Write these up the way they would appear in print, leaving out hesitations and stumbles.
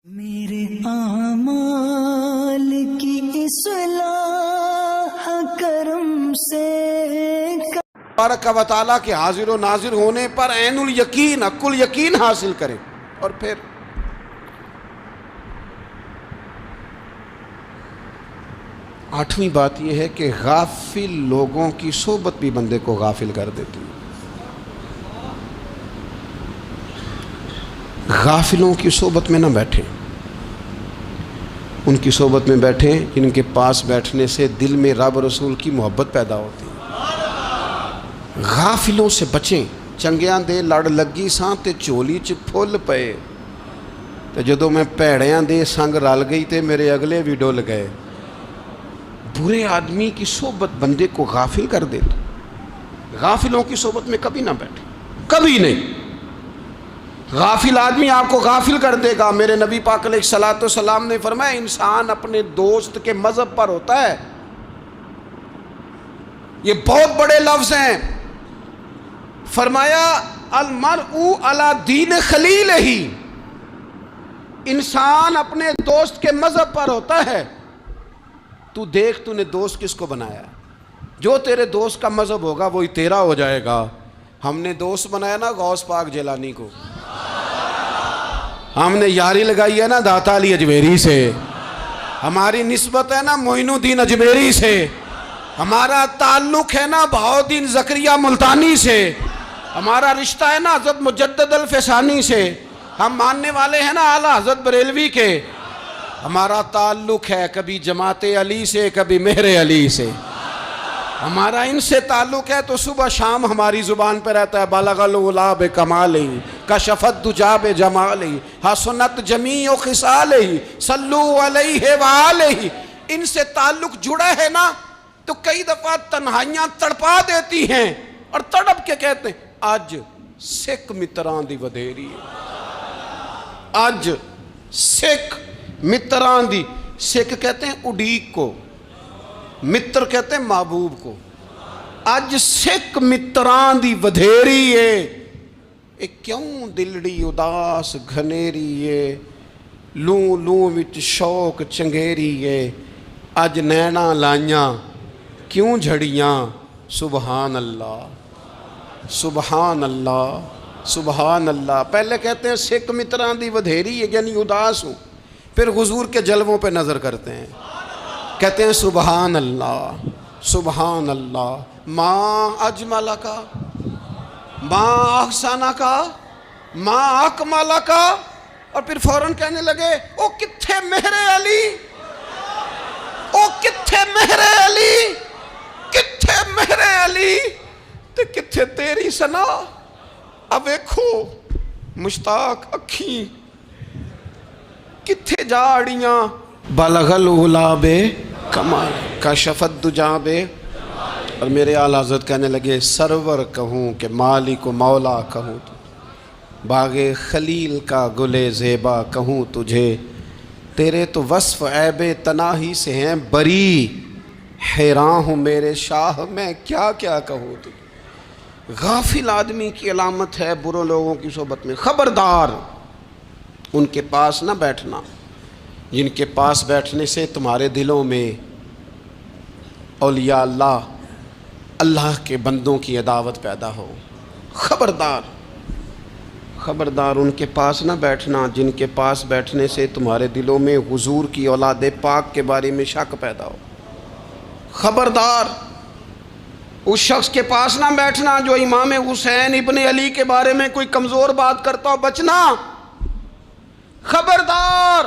میرے اعمال کی اصلاح کرم سے تبارک و تعالیٰ کے حاضر و ناظر ہونے پر عین الیقین حق الیقین حاصل کریں. اور پھر آٹھویں بات یہ ہے کہ غافل لوگوں کی صحبت بھی بندے کو غافل کر دیتی ہے. غافلوں کی صحبت میں نہ بیٹھیں. ان کی صحبت میں بیٹھیں جن کے پاس بیٹھنے سے دل میں رب رسول کی محبت پیدا ہوتی ہے. غافلوں سے بچیں. چنگیاں دے لڑ لگی ساں تے چولی چ پھل پئے تے جدوں میں پیڑیاں دے سنگ رل گئی تے میرے اگلے بھی ڈول گئے. برے آدمی کی صحبت بندے کو غافل کر دیتی. غافلوں کی صحبت میں کبھی نہ بیٹھیں, کبھی نہیں. غافل آدمی آپ کو غافل کر دے گا. میرے نبی پاک علیہ الصلوۃ والسلام نے فرمایا انسان اپنے دوست کے مذہب پر ہوتا ہے. یہ بہت بڑے لفظ ہیں. فرمایا المرء علی دین خلیلہ, انسان اپنے دوست کے مذہب پر ہوتا ہے. تو دیکھ تو نے دوست کس کو بنایا. جو تیرے دوست کا مذہب ہوگا وہی تیرا ہو جائے گا. ہم نے دوست بنایا نا غوث پاک جیلانی کو, ہم نے یاری لگائی ہے نا داتا علی اجمیری سے, ہماری نسبت ہے نا معین الدین اجمیری سے, ہمارا تعلق ہے نا بہاؤالدین زکریا ملتانی سے, ہمارا رشتہ ہے نا حضرت مجدد الفسانی سے, ہم ماننے والے ہیں نا اعلیٰ حضرت بریلوی کے. ہمارا تعلق ہے کبھی جماعت علی سے کبھی مہر علی سے. ہمارا ان سے تعلق ہے تو صبح شام ہماری زبان پہ رہتا ہے بالغ العلا بکمالہ کشف الدجی بجمالہ حسنت جمیع خصالہ صلوا علیہ وآلہ. ان سے تعلق جڑا ہے نا تو کئی دفعہ تنہائیاں تڑپا دیتی ہیں اور تڑپ کے کہتے ہیں اج سکھ متران دی ودھیری ہے. اج سکھ متران دی, سکھ کہتے ہیں اڈیق کو, متر کہتے ہیں محبوب کو. اج سکھ متران دی ودھیری ہے. اے کیوں دلڑی اداس گھنیری ہے, لوں لوں وچ شوق چنگیری ہے. اج نینا لائیاں کیوں جھڑیاں, سبحان اللہ سبحان اللہ سبحان اللہ. پہلے کہتے ہیں سکھ متران دی ودھیری ہے یعنی اداس ہوں, پھر حضور کے جلووں پہ نظر کرتے ہیں, کہتے ہیں سبحان اللہ سبحان اللہ. ماں اجمل کا, ماں احسن کا, ماں اکمل کا, اور پھر فوراً کہنے لگے او کتھے مہر علی, او کتھے مہر علی, کتھے مہر علی تے کتھے تیری سنا. اب ویکھو مشتاق اکھیں کتھے جاڑیاں بالغ العلا بے کمال کشف الدجی بے. اور میرے اعلیٰ حضرت کہنے لگے سرور کہوں کہ مالک و مولا کہوں, تو باغ خلیل کا گلے زیبا کہوں تجھے, تیرے تو وصف عیب تناہی سے ہیں بری, حیران ہوں میرے شاہ میں کیا کیا کہوں تجھے. غافل آدمی کی علامت ہے برے لوگوں کی صحبت میں. خبردار ان کے پاس نہ بیٹھنا جن کے پاس بیٹھنے سے تمہارے دلوں میں اولیاء اللہ اللہ کے بندوں کی عداوت پیدا ہو. خبردار خبردار ان کے پاس نہ بیٹھنا جن کے پاس بیٹھنے سے تمہارے دلوں میں حضور کی اولاد پاک کے بارے میں شک پیدا ہو. خبردار اس شخص کے پاس نہ بیٹھنا جو امام حسین ابن علی کے بارے میں کوئی کمزور بات کرتا ہو, بچنا. خبردار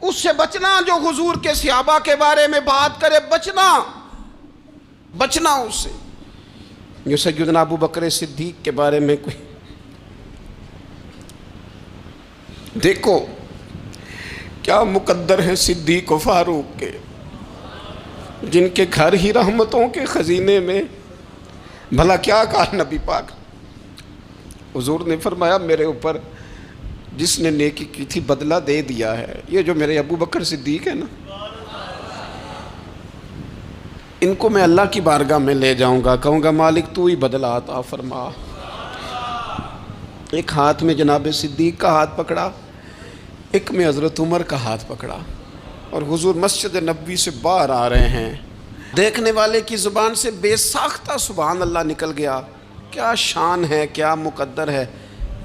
اس سے بچنا جو حضور کے صحابہ کے بارے میں بات کرے, بچنا بچنا اس سے. جو سیدنا ابو بکر صدیق کے بارے میں کوئی, دیکھو کیا مقدر ہیں صدیق و فاروق کے, جن کے گھر ہی رحمتوں کے خزینے میں. بھلا کیا کہا نبی پاک, حضور نے فرمایا میرے اوپر جس نے نیکی کی تھی بدلہ دے دیا ہے. یہ جو میرے ابو بکر صدیق ہے نا, ان کو میں اللہ کی بارگاہ میں لے جاؤں گا, کہوں گا مالک تو ہی بدلہ عطا فرما. ایک ہاتھ میں جناب صدیق کا ہاتھ پکڑا, ایک میں حضرت عمر کا ہاتھ پکڑا اور حضور مسجد نبوی سے باہر آ رہے ہیں، دیکھنے والے کی زبان سے بے ساختہ سبحان اللہ نکل گیا، کیا شان ہے، کیا مقدر ہے۔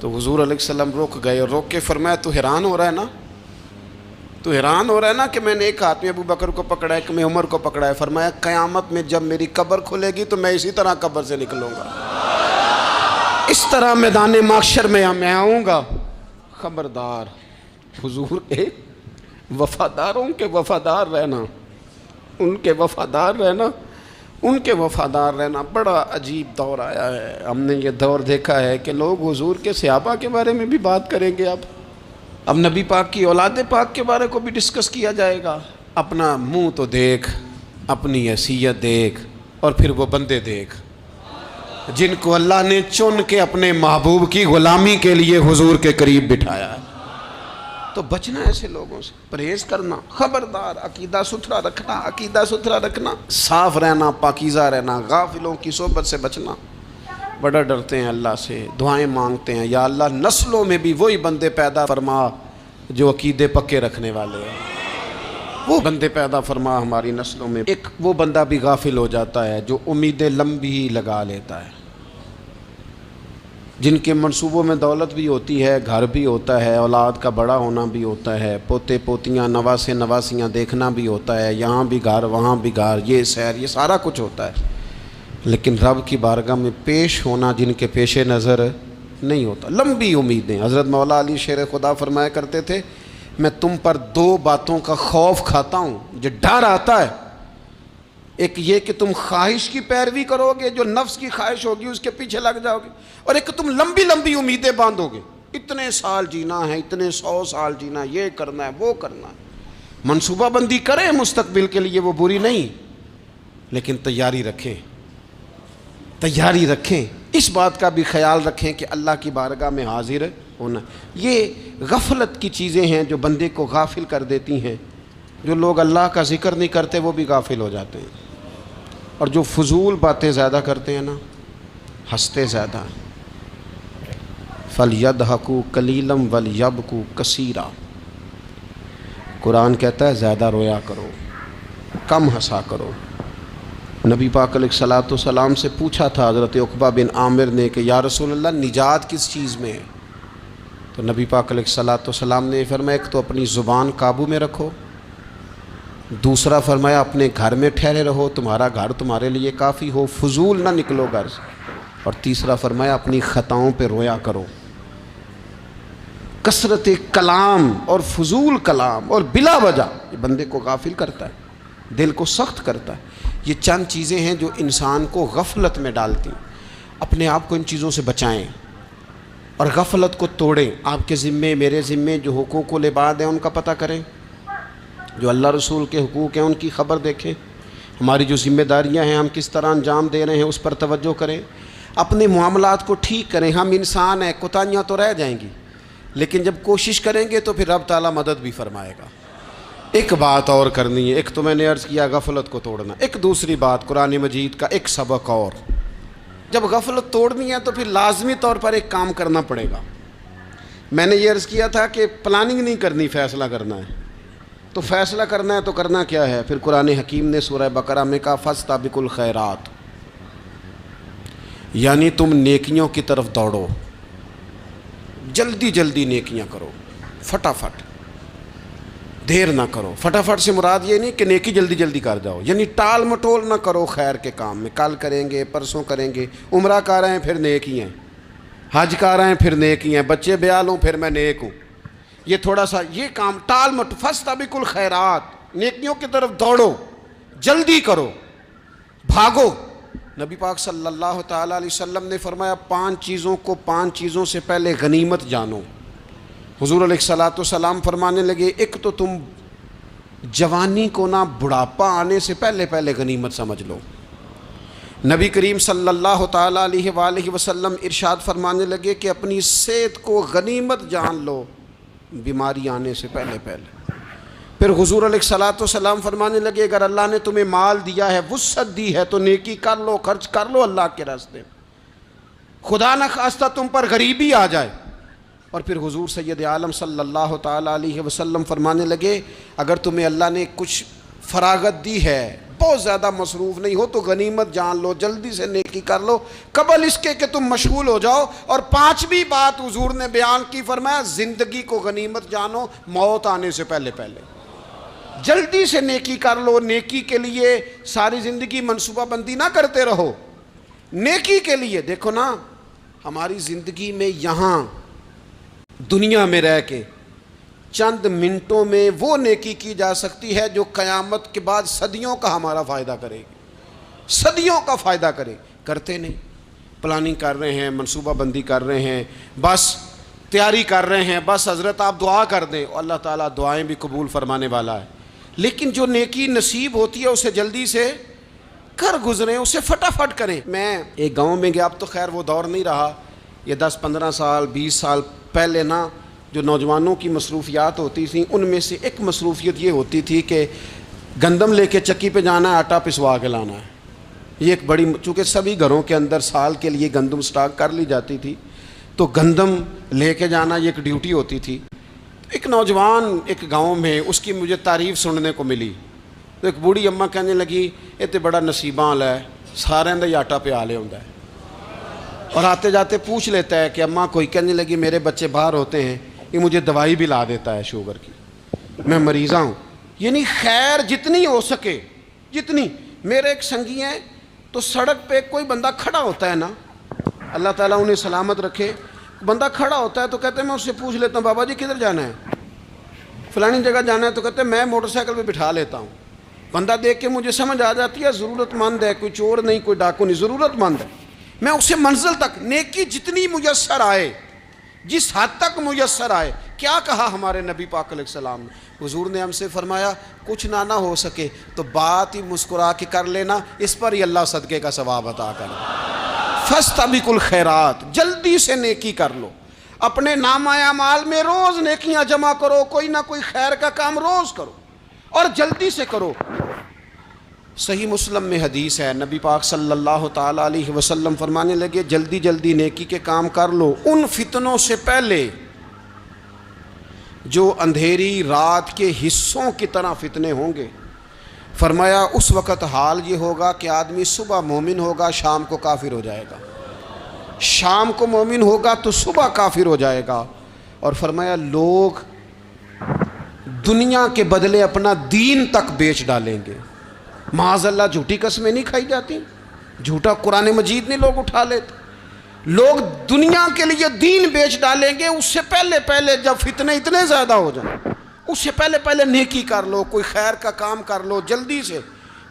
تو حضور علیہ السلام رک گئے اور روک کے فرمایا تو حیران ہو رہا ہے نا، تو حیران ہو رہا ہے نا کہ میں نے ایک ہاتھ میں ابو بکر کو پکڑا ہے، ایک میں عمر کو پکڑا ہے۔ فرمایا قیامت میں جب میری قبر کھلے گی تو میں اسی طرح قبر سے نکلوں گا، اس طرح میدان محشر میں میں آؤں گا۔ خبردار حضور کے وفاداروں کے وفادار رہنا، ان کے وفادار رہنا، ان کے وفادار رہنا۔ بڑا عجیب دور آیا ہے، ہم نے یہ دور دیکھا ہے کہ لوگ حضور کے صحابہ کے بارے میں بھی بات کریں گے، اب نبی پاک کی اولاد پاک کے بارے کو بھی ڈسکس کیا جائے گا۔ اپنا منہ تو دیکھ، اپنی حیثیت دیکھ، اور پھر وہ بندے دیکھ جن کو اللہ نے چن کے اپنے محبوب کی غلامی کے لیے حضور کے قریب بٹھایا ہے۔ تو بچنا ایسے لوگوں سے، پرہیز کرنا، خبردار، عقیدہ ستھرا رکھنا، عقیدہ ستھرا رکھنا، صاف رہنا، پاکیزہ رہنا، غافلوں کی صحبت سے بچنا۔ بڑا ڈرتے ہیں اللہ سے، دعائیں مانگتے ہیں، یا اللہ نسلوں میں بھی وہی بندے پیدا فرما جو عقیدے پکے رکھنے والے ہیں، وہ بندے پیدا فرما ہماری نسلوں میں۔ ایک وہ بندہ بھی غافل ہو جاتا ہے جو امیدیں لمبی ہی لگا لیتا ہے، جن کے منصوبوں میں دولت بھی ہوتی ہے، گھر بھی ہوتا ہے، اولاد کا بڑا ہونا بھی ہوتا ہے، پوتے پوتیاں نواسے نواسیاں دیکھنا بھی ہوتا ہے، یہاں بھی گھر وہاں بھی گھر، یہ سیر، یہ سارا کچھ ہوتا ہے، لیکن رب کی بارگاہ میں پیش ہونا جن کے پیش نظر نہیں ہوتا۔ لمبی امیدیں۔ حضرت مولا علی شیر خدا فرمایا کرتے تھے میں تم پر دو باتوں کا خوف کھاتا ہوں، جو ڈر آتا ہے، ایک یہ کہ تم خواہش کی پیروی کرو گے، جو نفس کی خواہش ہوگی اس کے پیچھے لگ جاؤ گے، اور ایک تم لمبی لمبی امیدیں باندھو گے، اتنے سال جینا ہے، اتنے 100 سال جینا ہے، یہ کرنا ہے، وہ کرنا ہے۔ منصوبہ بندی کریں مستقبل کے لیے، وہ بری نہیں، لیکن تیاری رکھیں، تیاری رکھیں، اس بات کا بھی خیال رکھیں کہ اللہ کی بارگاہ میں حاضر ہونا۔ یہ غفلت کی چیزیں ہیں جو بندے کو غافل کر دیتی ہیں۔ جو لوگ اللہ کا ذکر نہیں کرتے وہ بھی غافل ہو جاتے ہیں، اور جو فضول باتیں زیادہ کرتے ہیں نا، ہنستے زیادہ۔ فَلْيَضْحَكُوا قَلِيلًا وَلْيَبْكُوا كَثِيرًا، قرآن کہتا ہے زیادہ رویا کرو، کم ہنسا کرو۔ نبی پاک علیہ الصلوۃ والسلام سے پوچھا تھا حضرت عقبہ بن عامر نے کہ یا رسول اللہ نجات کس چیز میں ہے؟ تو نبی پاک علیہ الصلوۃ والسلام نے فرمایا ایک تو اپنی زبان قابو میں رکھو، دوسرا فرمایا اپنے گھر میں ٹھہرے رہو، تمہارا گھر تمہارے لیے کافی ہو، فضول نہ نکلو گھر سے، اور تیسرا فرمایا اپنی خطاؤں پہ رویا کرو۔ کثرت کلام اور فضول کلام اور بلا وجہ یہ بندے کو غافل کرتا ہے، دل کو سخت کرتا ہے۔ یہ چند چیزیں ہیں جو انسان کو غفلت میں ڈالتی ہیں۔ اپنے آپ کو ان چیزوں سے بچائیں اور غفلت کو توڑیں۔ آپ کے ذمے، میرے ذمے جو حقوق العباد ہیں ان کا پتہ کریں، جو اللہ رسول کے حقوق ہیں ان کی خبر دیکھیں، ہماری جو ذمہ داریاں ہیں ہم کس طرح انجام دے رہے ہیں اس پر توجہ کریں، اپنے معاملات کو ٹھیک کریں۔ ہم انسان ہیں، کوتاہیاں تو رہ جائیں گی، لیکن جب کوشش کریں گے تو پھر رب تعالیٰ مدد بھی فرمائے گا۔ ایک بات اور کرنی ہے، ایک تو میں نے عرض کیا غفلت کو توڑنا، ایک دوسری بات قرآن مجید کا ایک سبق اور، جب غفلت توڑنی ہے تو پھر لازمی طور پر ایک کام کرنا پڑے گا۔ میں نے یہ عرض کیا تھا کہ پلاننگ نہیں کرنی، فیصلہ کرنا ہے، تو فیصلہ کرنا ہے تو کرنا کیا ہے؟ پھر قرآن حکیم نے سورہ بقرہ میں کہا فاستبقوا الخیرات، یعنی تم نیکیوں کی طرف دوڑو، جلدی جلدی نیکیاں کرو، فٹافٹ، دیر نہ کرو۔ فٹافٹ سے مراد یہ نہیں کہ نیکی جلدی جلدی کر جاؤ، یعنی ٹال مٹول نہ کرو خیر کے کام میں، کل کریں گے، پرسوں کریں گے، عمرہ کر رہے ہیں پھر نیکی ہیں، حج کر رہے ہیں پھر نیکی ہیں، بچے بیال ہوں پھر میں نیک ہوں، یہ تھوڑا سا یہ کام ٹال مٹ، فاستبقوا الخیرات، نیکیوں کی طرف دوڑو، جلدی کرو، بھاگو۔ نبی پاک صلی اللہ تعالیٰ علیہ وسلم نے فرمایا 5 چیزوں کو 5 چیزوں سے پہلے غنیمت جانو۔ حضور علیہ الصلوۃ والسلام فرمانے لگے ایک تو تم جوانی کو نہ بڑھاپا آنے سے پہلے پہلے غنیمت سمجھ لو۔ نبی کریم صلی اللہ تعالیٰ علیہ وآلہ وسلم ارشاد فرمانے لگے کہ اپنی صحت کو غنیمت جان لو بیماری آنے سے پہلے پہلے۔ پھر حضور علیہ الصلوۃ والسلام فرمانے لگے اگر اللہ نے تمہیں مال دیا ہے، وسعت دی ہے، تو نیکی کر لو، خرچ کر لو اللہ کے راستے۔ خدا نہ خواستہ تم پر غریبی آ جائے اور پھر حضور سید عالم صلی اللہ تعالیٰ علیہ وسلم فرمانے لگے اگر تمہیں اللہ نے کچھ فراغت دی ہے، بہت زیادہ مصروف نہیں ہو تو غنیمت جان لو، جلدی سے نیکی کر لو قبل اس کے کہ تم مشغول ہو جاؤ۔ اور پانچویں بات حضور نے بیان کی، فرمایا زندگی کو غنیمت جانو، موت آنے سے پہلے پہلے جلدی سے نیکی کر لو۔ نیکی کے لیے ساری زندگی منصوبہ بندی نہ کرتے رہو، نیکی کے لیے دیکھو نا، ہماری زندگی میں یہاں دنیا میں رہ کے چند منٹوں میں وہ نیکی کی جا سکتی ہے جو قیامت کے بعد صدیوں کا ہمارا فائدہ کرے گی، صدیوں کا فائدہ کرتے نہیں، پلاننگ کر رہے ہیں، منصوبہ بندی کر رہے ہیں، بس تیاری کر رہے ہیں، بس حضرت آپ دعا کر دیں، اللہ تعالیٰ دعائیں بھی قبول فرمانے والا ہے، لیکن جو نیکی نصیب ہوتی ہے اسے جلدی سے کر گزریں، اسے فٹافٹ کریں۔ میں ایک گاؤں میں گیا، اب تو خیر وہ دور نہیں رہا، یہ 10-15 سال 20 سال پہلے نا جو نوجوانوں کی مصروفیات ہوتی تھیں ان میں سے ایک مصروفیت یہ ہوتی تھی کہ گندم لے کے چکی پہ جانا ہے، آٹا پسوا کے لانا ہے۔ یہ ایک بڑی، چونکہ سبھی گھروں کے اندر سال کے لیے گندم سٹاک کر لی جاتی تھی تو گندم لے کے جانا یہ ایک ڈیوٹی ہوتی تھی۔ ایک نوجوان ایک گاؤں میں، اس کی مجھے تعریف سننے کو ملی، تو ایک بوڑھی اماں کہنے لگی یہ تو بڑا نصیباں والا ہے، سارے اندر آٹا پہ آ لے ہوندا ہے، اور آتے جاتے پوچھ لیتا ہے کہ اماں کوئی، کہنے لگی میرے بچے باہر ہوتے ہیں، یہ مجھے دوائی بھی لا دیتا ہے شوگر کی، میں مریضہ ہوں۔ یعنی خیر جتنی ہو سکے، جتنی، میرے ایک سنگی ہیں تو سڑک پہ کوئی بندہ کھڑا ہوتا ہے نا، اللہ تعالیٰ انہیں سلامت رکھے، بندہ کھڑا ہوتا ہے تو کہتے ہیں میں اس سے پوچھ لیتا ہوں بابا جی کدھر جانا ہے، فلانی جگہ جانا ہے، تو کہتے ہیں میں موٹر سائیکل پہ بٹھا لیتا ہوں۔ بندہ دیکھ کے مجھے سمجھ آ جاتی ہے ضرورت مند ہے، کوئی چور نہیں، کوئی ڈاکو نہیں، ضرورت مند ہے، میں اسے منزل تک، نیکی جتنی میسر آئے، جس حد تک میسر آئے۔ کیا کہا ہمارے نبی پاک علیہ السلام نے؟ حضور نے ہم سے فرمایا کچھ نہ ہو سکے تو بات ہی مسکرا کے کر لینا، اس پر ہی اللہ صدقے کا ثواب عطا کرے۔ فاستبقوا الخیرات، جلدی سے نیکی کر لو، اپنے نامہ اعمال میں روز نیکیاں جمع کرو، کوئی نہ کوئی خیر کا کام روز کرو اور جلدی سے کرو۔ صحیح مسلم میں حدیث ہے، نبی پاک صلی اللہ تعالیٰ علیہ وسلم فرمانے لگے جلدی جلدی نیکی کے کام کر لو ان فتنوں سے پہلے جو اندھیری رات کے حصوں کی طرح فتنے ہوں گے۔ فرمایا اس وقت حال یہ ہوگا کہ آدمی صبح مومن ہوگا، شام کو کافر ہو جائے گا، شام کو مومن ہوگا تو صبح کافر ہو جائے گا۔ اور فرمایا لوگ دنیا کے بدلے اپنا دین تک بیچ ڈالیں گے۔ معاذ اللہ جھوٹی قسمیں نہیں کھائی جاتی، جھوٹا قرآن مجید نہیں لوگ اٹھا لیتے، لوگ دنیا کے لیے دین بیچ ڈالیں گے۔ اس سے پہلے پہلے جب فتنے اتنے زیادہ ہو جائیں، اس سے پہلے پہلے نیکی کر لو، کوئی خیر کا کام کر لو، جلدی سے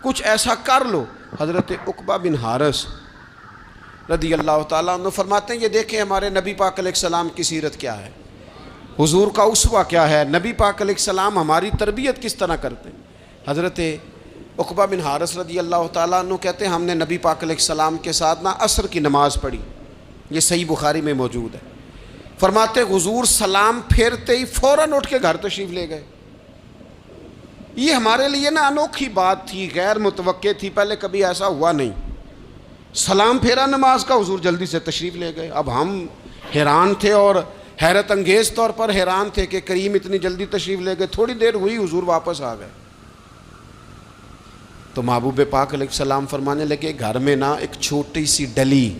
کچھ ایسا کر لو۔ حضرت عقبہ بن حارث رضی اللہ تعالیٰ عنہ فرماتے ہیں یہ دیکھیں ہمارے نبی پاک علیہ السلام کی سیرت کیا ہے، حضور کا اسوہ کیا ہے، نبی پاک علیہ السلام ہماری تربیت کس طرح کرتے ہیں۔ حضرت عقبہ بن حارث رضی اللہ تعالیٰ عنہ کہتے ہیں ہم نے نبی پاک علیہ السلام کے ساتھ عصر کی نماز پڑھی، یہ صحیح بخاری میں موجود ہے۔ فرماتے حضور سلام پھیرتے ہی فوراً اٹھ کے گھر تشریف لے گئے۔ یہ ہمارے لیے انوکھی بات تھی، غیر متوقع تھی، پہلے کبھی ایسا ہوا نہیں۔ سلام پھیرا نماز کا، حضور جلدی سے تشریف لے گئے۔ اب ہم حیران تھے اور حیرت انگیز طور پر حیران تھے کہ کریم اتنی جلدی تشریف لے گئے۔ تھوڑی دیر ہوئی حضور واپس آ گئے تو محبوب پاک علیہ السلام فرمانے لگے گھر میں ایک چھوٹی سی ڈلی،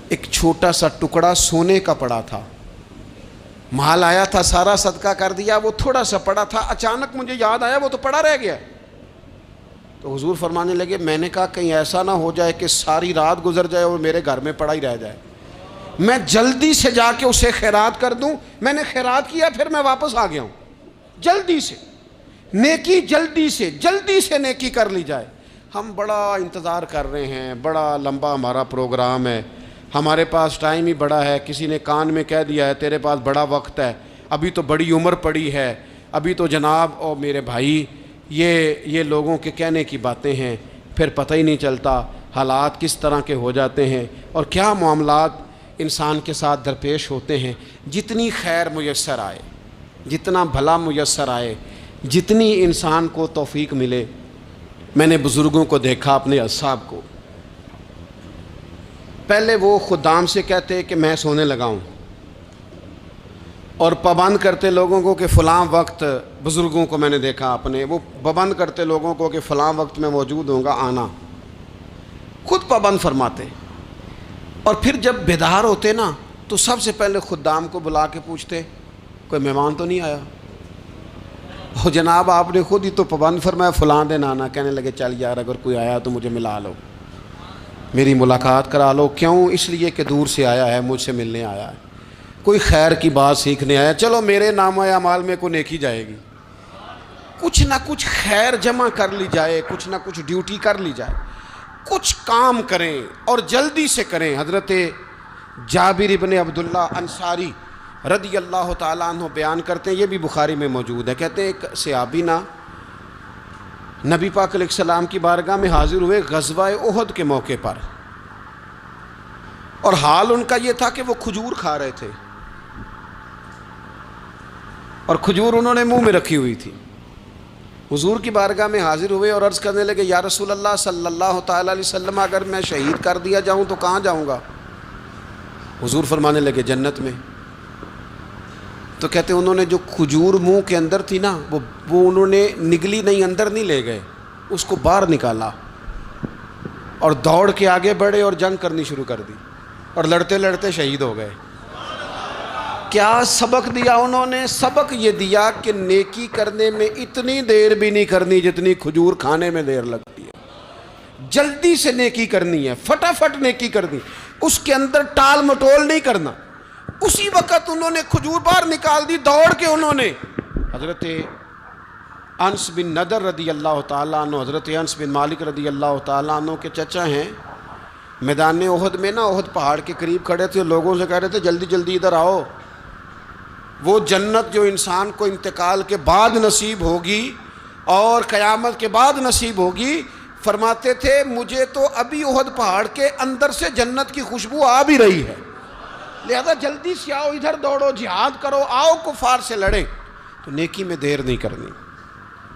ایک چھوٹا سا ٹکڑا سونے کا پڑا تھا، مال آیا تھا سارا صدقہ کر دیا، وہ تھوڑا سا پڑا تھا، اچانک مجھے یاد آیا وہ تو پڑا رہ گیا۔ تو حضور فرمانے لگے میں نے کہا کہیں ایسا نہ ہو جائے کہ ساری رات گزر جائے اور میرے گھر میں پڑا ہی رہ جائے، میں جلدی سے جا کے اسے خیرات کر دوں۔ میں نے خیرات کیا، پھر میں واپس آ گیا ہوں۔ جلدی سے نیکی، جلدی سے نیکی کر لی جائے۔ ہم بڑا انتظار کر رہے ہیں، بڑا لمبا ہمارا پروگرام ہے، ہمارے پاس ٹائم ہی بڑا ہے، کسی نے کان میں کہہ دیا ہے تیرے پاس بڑا وقت ہے، ابھی تو بڑی عمر پڑی ہے، ابھی تو جناب او میرے بھائی یہ لوگوں کے کہنے کی باتیں ہیں، پھر پتہ ہی نہیں چلتا حالات کس طرح کے ہو جاتے ہیں اور کیا معاملات انسان کے ساتھ درپیش ہوتے ہیں۔ جتنی خیر میسر آئے، جتنا بھلا میسر آئے، جتنی انسان کو توفیق ملے۔ میں نے بزرگوں کو دیکھا، اپنے اصحاب کو، پہلے وہ خدام سے کہتے کہ میں سونے لگا ہوں، اور پابند کرتے لوگوں کو کہ فلاں وقت، بزرگوں کو میں نے دیکھا اپنے، وہ پابند کرتے لوگوں کو کہ فلاں وقت میں موجود ہوں گا، آنا، خود پابند فرماتے، اور پھر جب بیدار ہوتے نا تو سب سے پہلے خدام کو بلا کے پوچھتے کوئی مہمان تو نہیں آیا؟ اور جناب آپ نے خود ہی تو پابند فرمایا فلاں دن آنا، کہنے لگے چل یار اگر کوئی آیا تو مجھے ملا لو، میری ملاقات کرا لو۔ کیوں؟ اس لیے کہ دور سے آیا ہے، مجھ سے ملنے آیا ہے، کوئی خیر کی بات سیکھنے آیا، چلو میرے نامہ اعمال میں کوئی نیکی جائے گی، کچھ نہ کچھ خیر جمع کر لی جائے، کچھ نہ کچھ ڈیوٹی کر لی جائے، کچھ کام کریں اور جلدی سے کریں۔ حضرت جابر ابن عبداللہ انصاری رضی اللہ تعالیٰ عنہ بیان کرتے ہیں، یہ بھی بخاری میں موجود ہے، کہتے ہیں ایک صحابی نا نبی پاک علیہ السلام کی بارگاہ میں حاضر ہوئے غزوہ احد کے موقع پر، اور حال ان کا یہ تھا کہ وہ کھجور کھا رہے تھے، اور کھجور انہوں نے منہ میں رکھی ہوئی تھی۔ حضور کی بارگاہ میں حاضر ہوئے اور عرض کرنے لگے یا رسول اللہ صلی اللہ تعالیٰ علیہ وسلم اگر میں شہید کر دیا جاؤں تو کہاں جاؤں گا؟ حضور فرمانے لگے جنت میں۔ تو کہتے ہیں انہوں نے جو کھجور منہ کے اندر تھی نا وہ انہوں نے نگلی نہیں، اندر نہیں لے گئے، اس کو باہر نکالا اور دوڑ کے آگے بڑھے اور جنگ کرنی شروع کر دی، اور لڑتے لڑتے شہید ہو گئے۔ کیا سبق دیا انہوں نے؟ سبق یہ دیا کہ نیکی کرنے میں اتنی دیر بھی نہیں کرنی جتنی کھجور کھانے میں دیر لگتی ہے، جلدی سے نیکی کرنی ہے، فٹافٹ نیکی کرنی، اس کے اندر ٹال مٹول نہیں کرنا۔ اسی وقت انہوں نے کھجور باہر نکال دی، دوڑ کے انہوں نے حضرت انس بن نضر رضی اللہ تعالیٰ عنہ، حضرت انس بن مالک رضی اللہ تعالیٰ عنہ کے چچا ہیں، میدان احد میں نا احد پہاڑ کے قریب کھڑے تھے، لوگوں سے کہہ رہے تھے جلدی جلدی ادھر آؤ، وہ جنت جو انسان کو انتقال کے بعد نصیب ہوگی اور قیامت کے بعد نصیب ہوگی، فرماتے تھے مجھے تو ابھی احد پہاڑ کے اندر سے جنت کی خوشبو آ بھی رہی ہے، لہذا جلدی سے آؤ، ادھر دوڑو، جہاد کرو، آؤ کفار سے لڑیں۔ تو نیکی میں دیر نہیں کرنی،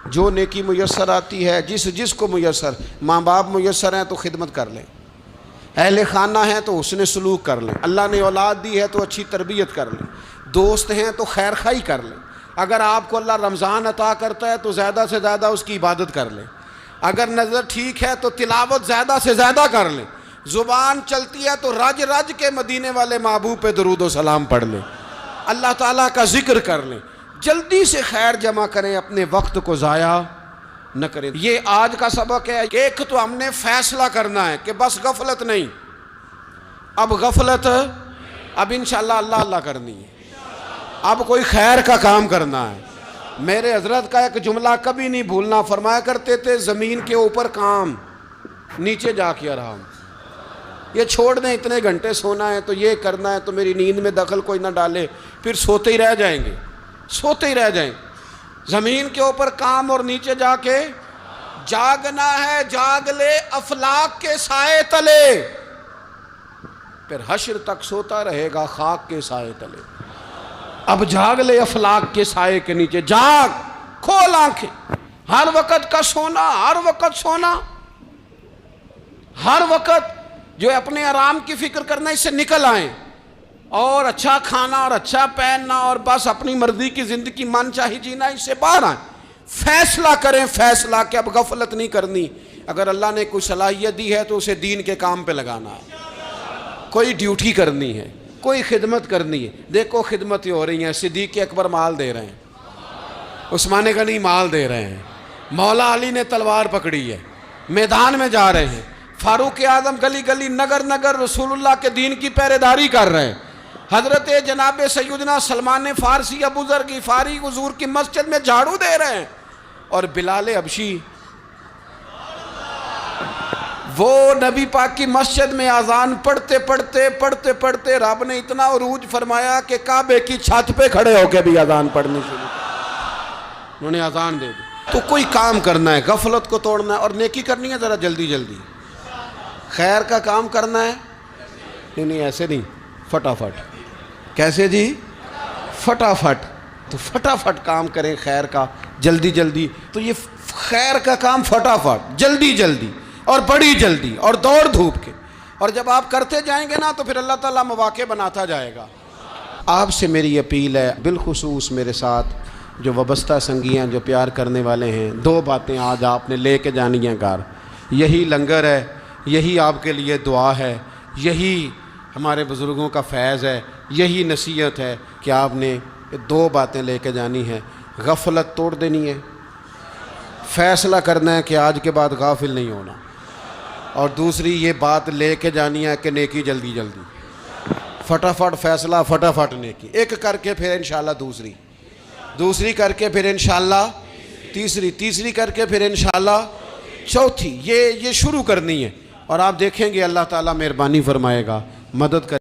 جو نیکی میسر آتی ہے، جس کو میسر، ماں باپ میسر ہیں تو خدمت کر لیں، اہل خانہ ہیں تو حسن سلوک کر لیں، اللہ نے اولاد دی ہے تو اچھی تربیت کر لیں، دوست ہیں تو خیر خائی کر لیں، اگر آپ کو اللہ رمضان عطا کرتا ہے تو زیادہ سے زیادہ اس کی عبادت کر لیں، اگر نظر ٹھیک ہے تو تلاوت زیادہ سے زیادہ کر لیں، زبان چلتی ہے تو رج رج کے مدینے والے محبوب پہ درود و سلام پڑھ لیں، اللہ تعالیٰ کا ذکر کر لیں، جلدی سے خیر جمع کریں، اپنے وقت کو ضائع نہ کریں۔ یہ آج کا سبق ہے۔ ایک تو ہم نے فیصلہ کرنا ہے کہ بس غفلت نہیں، اب غفلت، اب انشاءاللہ اللہ اللہ کرنی ہے، اب کوئی خیر کا کام کرنا ہے۔ میرے حضرت کا ایک جملہ کبھی نہیں بھولنا، فرمایا کرتے تھے زمین کے اوپر کام، نیچے جا کے آرام، یہ چھوڑ دیں اتنے گھنٹے سونا ہے تو یہ کرنا ہے تو میری نیند میں دخل کوئی نہ ڈالے، پھر سوتے ہی رہ جائیں گے، سوتے ہی رہ جائیں۔ زمین کے اوپر کام اور نیچے جا کے جاگنا ہے، جاگ لے افلاک کے سائے تلے، پھر حشر تک سوتا رہے گا خاک کے سائے تلے۔ اب جاگ لے افلاک کے سائے کے نیچے، جاگ، کھول آنکھیں، ہر وقت کا سونا، ہر وقت سونا، ہر وقت جو اپنے آرام کی فکر کرنا، اس سے نکل آئیں اور اچھا کھانا اور اچھا پہننا اور بس اپنی مرضی کی زندگی من چاہی جینا، اس سے باہر آئیں، فیصلہ کریں، فیصلہ کہ اب غفلت نہیں کرنی، اگر اللہ نے کوئی صلاحیت دی ہے تو اسے دین کے کام پہ لگانا ہے، کوئی ڈیوٹی کرنی ہے، کوئی خدمت کرنی ہے۔ دیکھو خدمتیں ہو رہی ہیں، صدیق اکبر مال دے رہے ہیں، عثمان غنی مال دے رہے ہیں، مولا علی نے تلوار پکڑی ہے، میدان میں جا رہے ہیں، فاروق اعظم گلی گلی نگر نگر رسول اللہ کے دین کی پہرے داری کر رہے ہیں، حضرت جناب سیدنا سلمان فارسی ابو ذر غفاری حضور کی مسجد میں جھاڑو دے رہے ہیں، اور بلال حبشی وہ نبی پاک کی مسجد میں اذان پڑھتے پڑھتے رب نے اتنا عروج فرمایا کہ کعبے کی چھت پہ کھڑے ہو کے بھی اذان پڑھنی شروع کی، انہوں نے اذان دے دی۔ تو کوئی کام کرنا ہے، غفلت کو توڑنا ہے اور نیکی کرنی ہے، ذرا جلدی جلدی خیر کا کام کرنا ہے، نہیں ایسے نہیں، فٹافٹ۔ کیسے جی؟ فٹافٹ۔ تو فٹافٹ کام کریں خیر کا، جلدی جلدی۔ تو یہ خیر کا کام فٹافٹ، جلدی جلدی اور بڑی جلدی اور دوڑ دھوپ کے، اور جب آپ کرتے جائیں گے نا تو پھر اللہ تعالیٰ مواقع بناتا جائے گا۔ آپ سے میری اپیل ہے، بالخصوص میرے ساتھ جو وابستہ سنگیاں، جو پیار کرنے والے ہیں، 2 باتیں آج آپ نے لے کے جانی ہیں گھر۔ یہی لنگر ہے، یہی آپ کے لیے دعا ہے، یہی ہمارے بزرگوں کا فیض ہے، یہی نصیحت ہے کہ آپ نے 2 باتیں لے کے جانی ہیں۔ غفلت توڑ دینی ہے، فیصلہ کرنا ہے کہ آج کے بعد غافل نہیں ہونا، اور دوسری یہ بات لے کے جانی ہے کہ نیکی جلدی جلدی، فٹافٹ فیصلہ، فٹافٹ نیکی، ایک کر کے پھر انشاءاللہ دوسری کر کے پھر انشاءاللہ تیسری کر کے پھر انشاءاللہ چوتھی، یہ شروع کرنی ہے، اور آپ دیکھیں گے اللہ تعالیٰ مہربانی فرمائے گا، مدد کر